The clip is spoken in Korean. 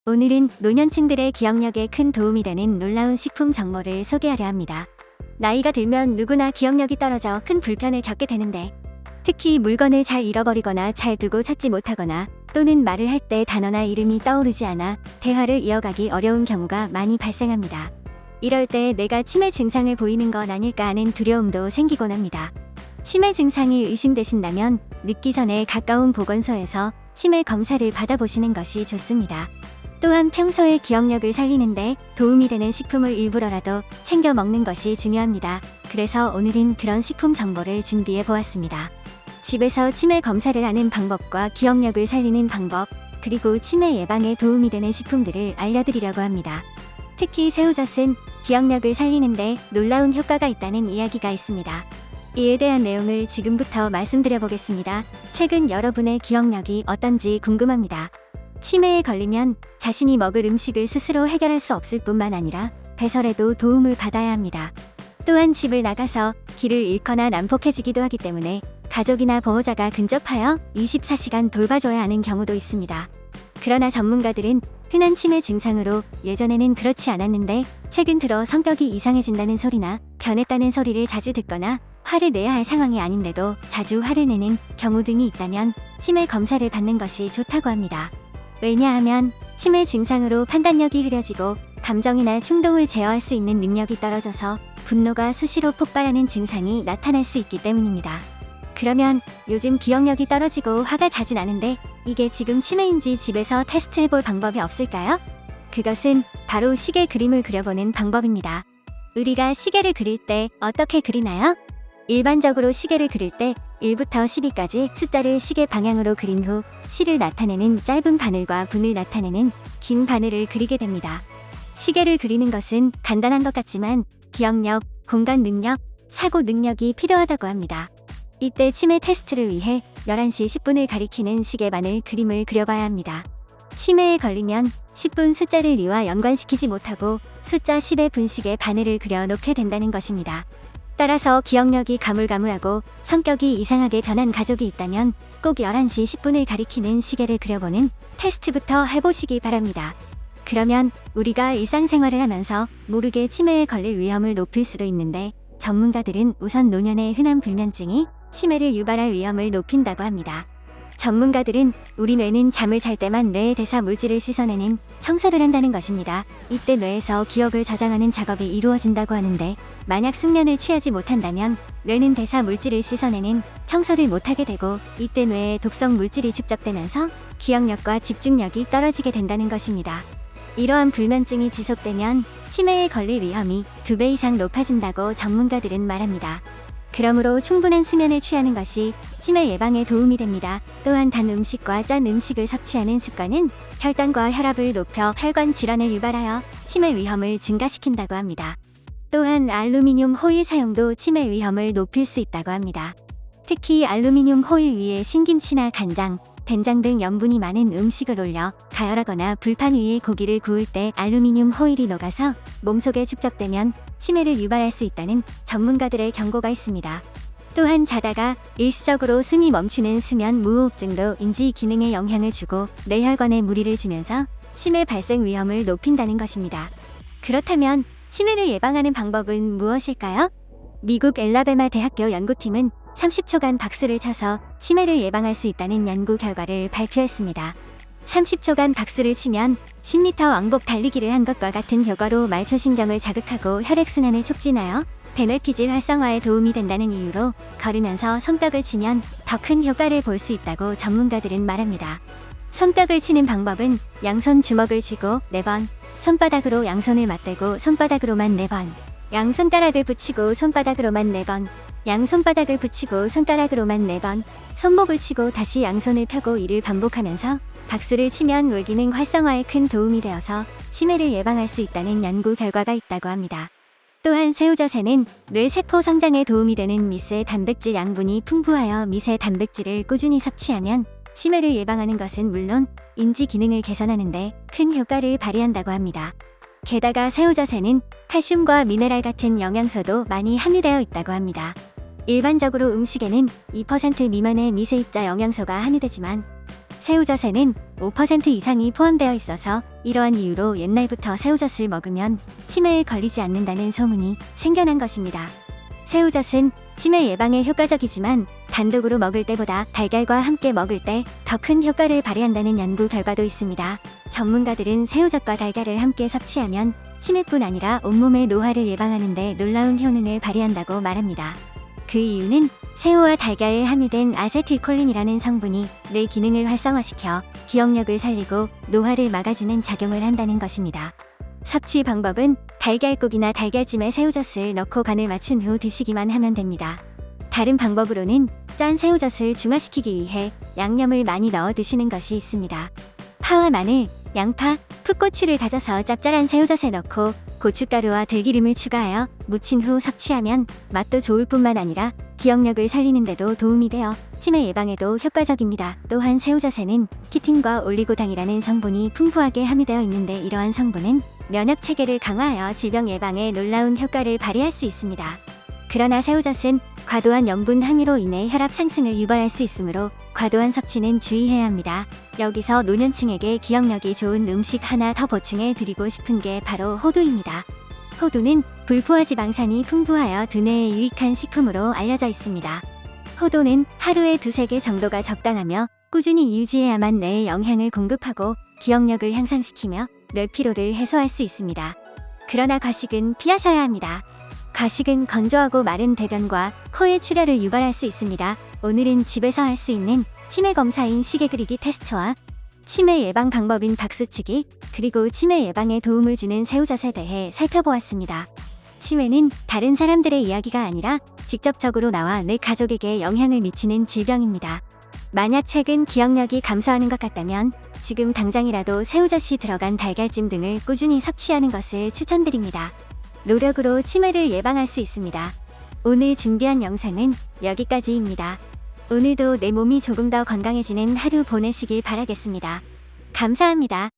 오늘은 노년층들의 기억력에 큰 도움이 되는 놀라운 식품 정보를 소개하려 합니다. 나이가 들면 누구나 기억력이 떨어져 큰 불편을 겪게 되는데, 특히 물건을 잘 잃어버리거나 잘 두고 찾지 못하거나 또는 말을 할 때 단어나 이름이 떠오르지 않아 대화를 이어가기 어려운 경우가 많이 발생합니다. 이럴 때 내가 치매 증상을 보이는 건 아닐까 하는 두려움도 생기곤 합니다. 치매 증상이 의심되신다면 늦기 전에 가까운 보건소에서 치매 검사를 받아보시는 것이 좋습니다. 또한 평소에 기억력을 살리는데 도움이 되는 식품을 일부러라도 챙겨 먹는 것이 중요합니다. 그래서 오늘은 그런 식품 정보를 준비해 보았습니다. 집에서 치매 검사를 하는 방법과 기억력을 살리는 방법, 그리고 치매 예방에 도움이 되는 식품들을 알려드리려고 합니다. 특히 새우젓은 기억력을 살리는데 놀라운 효과가 있다는 이야기가 있습니다. 이에 대한 내용을 지금부터 말씀드려 보겠습니다. 최근 여러분의 기억력이 어떤지 궁금합니다. 치매에 걸리면 자신이 먹을 음식을 스스로 해결할 수 없을 뿐만 아니라 배설에도 도움을 받아야 합니다. 또한 집을 나가서 길을 잃거나 난폭해지기도 하기 때문에 가족이나 보호자가 근접하여 24시간 돌봐줘야 하는 경우도 있습니다. 그러나 전문가들은 흔한 치매 증상으로 예전에는 그렇지 않았는데 최근 들어 성격이 이상해진다는 소리나 변했다는 소리를 자주 듣거나 화를 내야 할 상황이 아닌데도 자주 화를 내는 경우 등이 있다면 치매 검사를 받는 것이 좋다고 합니다. 왜냐하면 치매 증상으로 판단력이 흐려지고 감정이나 충동을 제어할 수 있는 능력이 떨어져서 분노가 수시로 폭발하는 증상이 나타날 수 있기 때문입니다. 그러면 요즘 기억력이 떨어지고 화가 자주 나는데 이게 지금 치매인지 집에서 테스트해볼 방법이 없을까요? 그것은 바로 시계 그림을 그려보는 방법입니다. 우리가 시계를 그릴 때 어떻게 그리나요? 일반적으로 시계를 그릴 때 1부터 12까지 숫자를 시계 방향으로 그린 후 시를 나타내는 짧은 바늘과 분을 나타내는 긴 바늘을 그리게 됩니다. 시계를 그리는 것은 간단한 것 같지만 기억력, 공간 능력, 사고 능력이 필요하다고 합니다. 이때 치매 테스트를 위해 11시 10분을 가리키는 시계 바늘 그림을 그려봐야 합니다. 치매에 걸리면 10분 숫자를 이와 연관시키지 못하고 숫자 10의 분식의 바늘을 그려 놓게 된다는 것입니다. 따라서 기억력이 가물가물하고 성격이 이상하게 변한 가족이 있다면 꼭 11시 10분을 가리키는 시계를 그려보는 테스트부터 해보시기 바랍니다. 그러면 우리가 일상생활을 하면서 모르게 치매에 걸릴 위험을 높일 수도 있는데 전문가들은 우선 노년의 흔한 불면증이 치매를 유발할 위험을 높인다고 합니다. 전문가들은 우리 뇌는 잠을 잘 때만 뇌의 대사 물질을 씻어내는 청소를 한다는 것입니다. 이때 뇌에서 기억을 저장하는 작업이 이루어진다고 하는데 만약 숙면을 취하지 못한다면 뇌는 대사 물질을 씻어내는 청소를 못하게 되고 이때 뇌에 독성 물질이 축적되면서 기억력과 집중력이 떨어지게 된다는 것입니다. 이러한 불면증이 지속되면 치매에 걸릴 위험이 2배 이상 높아진다고 전문가들은 말합니다. 그러므로 충분한 수면을 취하는 것이 치매 예방에 도움이 됩니다. 또한 단 음식과 짠 음식을 섭취하는 습관은 혈당과 혈압을 높여 혈관 질환을 유발하여 치매 위험을 증가시킨다고 합니다. 또한 알루미늄 호일 사용도 치매 위험을 높일 수 있다고 합니다. 특히 알루미늄 호일 위에 신김치나 간장, 된장 등 염분이 많은 음식을 올려 가열하거나 불판 위에 고기를 구울 때 알루미늄 호일이 녹아서 몸속에 축적되면 치매를 유발할 수 있다는 전문가들의 경고가 있습니다. 또한 자다가 일시적으로 숨이 멈추는 수면 무호흡증도 인지 기능에 영향을 주고 뇌혈관에 무리를 주면서 치매 발생 위험을 높인다는 것입니다. 그렇다면 치매를 예방하는 방법은 무엇일까요? 미국 엘라베마 대학교 연구팀은 30초간 박수를 쳐서 치매를 예방할 수 있다는 연구 결과를 발표했습니다. 30초간 박수를 치면 10m 왕복 달리기를 한 것과 같은 효과로 말초신경을 자극하고 혈액순환을 촉진하여 대뇌피질 활성화에 도움이 된다는 이유로 걸으면서 손뼉을 치면 더 큰 효과를 볼 수 있다고 전문가들은 말합니다. 손뼉을 치는 방법은 양손 주먹을 쥐고 4번, 손바닥으로 양손을 맞대고 손바닥으로만 4번, 양손가락을 붙이고 손바닥으로만 4번, 양손바닥을 붙이고 손가락으로만 4번, 손목을 치고 다시 양손을 펴고 이를 반복하면서 박수를 치면 뇌기능 활성화에 큰 도움이 되어서 치매를 예방할 수 있다는 연구 결과가 있다고 합니다. 또한 새우젓에는 뇌세포 성장에 도움이 되는 미세 단백질 양분이 풍부하여 미세 단백질을 꾸준히 섭취하면 치매를 예방하는 것은 물론 인지 기능을 개선하는 데 큰 효과를 발휘한다고 합니다. 게다가 새우젓에는 칼슘과 미네랄 같은 영양소도 많이 함유되어 있다고 합니다. 일반적으로 음식에는 2% 미만의 미세입자 영양소가 함유되지만 새우젓에는 5% 이상이 포함되어 있어서 이러한 이유로 옛날부터 새우젓을 먹으면 치매에 걸리지 않는다는 소문이 생겨난 것입니다. 새우젓은 치매 예방에 효과적이지만 단독으로 먹을 때보다 달걀과 함께 먹을 때 더 큰 효과를 발휘한다는 연구 결과도 있습니다. 전문가들은 새우젓과 달걀을 함께 섭취하면 치매뿐 아니라 온몸의 노화를 예방하는 데 놀라운 효능을 발휘한다고 말합니다. 그 이유는 새우와 달걀에 함유된 아세틸콜린이라는 성분이 뇌 기능을 활성화시켜 기억력을 살리고 노화를 막아주는 작용을 한다는 것입니다. 섭취 방법은 달걀국이나 달걀찜에 새우젓을 넣고 간을 맞춘 후 드시기만 하면 됩니다. 다른 방법으로는 짠 새우젓을 중화시키기 위해 양념을 많이 넣어 드시는 것이 있습니다. 파와 마늘, 양파, 풋고추를 다져서 짭짤한 새우젓에 넣고 고춧가루와 들기름을 추가하여 무친 후 섭취하면 맛도 좋을 뿐만 아니라 기억력을 살리는 데도 도움이 되어 치매 예방에도 효과적입니다. 또한 새우젓에는 키틴과 올리고당이라는 성분이 풍부하게 함유되어 있는데 이러한 성분은 면역 체계를 강화하여 질병 예방에 놀라운 효과를 발휘할 수 있습니다. 그러나 새우젓은 과도한 염분 함유로 인해 혈압 상승을 유발할 수 있으므로 과도한 섭취는 주의해야 합니다. 여기서 노년층에게 기억력이 좋은 음식 하나 더 보충해 드리고 싶은 게 바로 호두입니다. 호두는 불포화 지방산이 풍부하여 두뇌에 유익한 식품으로 알려져 있습니다. 호두는 하루에 2-3개 정도가 적당하며 꾸준히 유지해야만 뇌에 영양을 공급하고 기억력을 향상시키며 뇌 피로를 해소할 수 있습니다. 그러나 과식은 피하셔야 합니다. 과식은 건조하고 마른 대변과 코의 출혈을 유발할 수 있습니다. 오늘은 집에서 할 수 있는 치매 검사인 시계 그리기 테스트와 치매 예방 방법인 박수치기, 그리고 치매 예방에 도움을 주는 새우젓에 대해 살펴보았습니다. 치매는 다른 사람들의 이야기가 아니라 직접적으로 나와 내 가족에게 영향을 미치는 질병입니다. 만약 최근 기억력이 감소하는 것 같다면 지금 당장이라도 새우젓이 들어간 달걀찜 등을 꾸준히 섭취하는 것을 추천드립니다. 노력으로 치매를 예방할 수 있습니다. 오늘 준비한 영상은 여기까지입니다. 오늘도 내 몸이 조금 더 건강해지는 하루 보내시길 바라겠습니다. 감사합니다.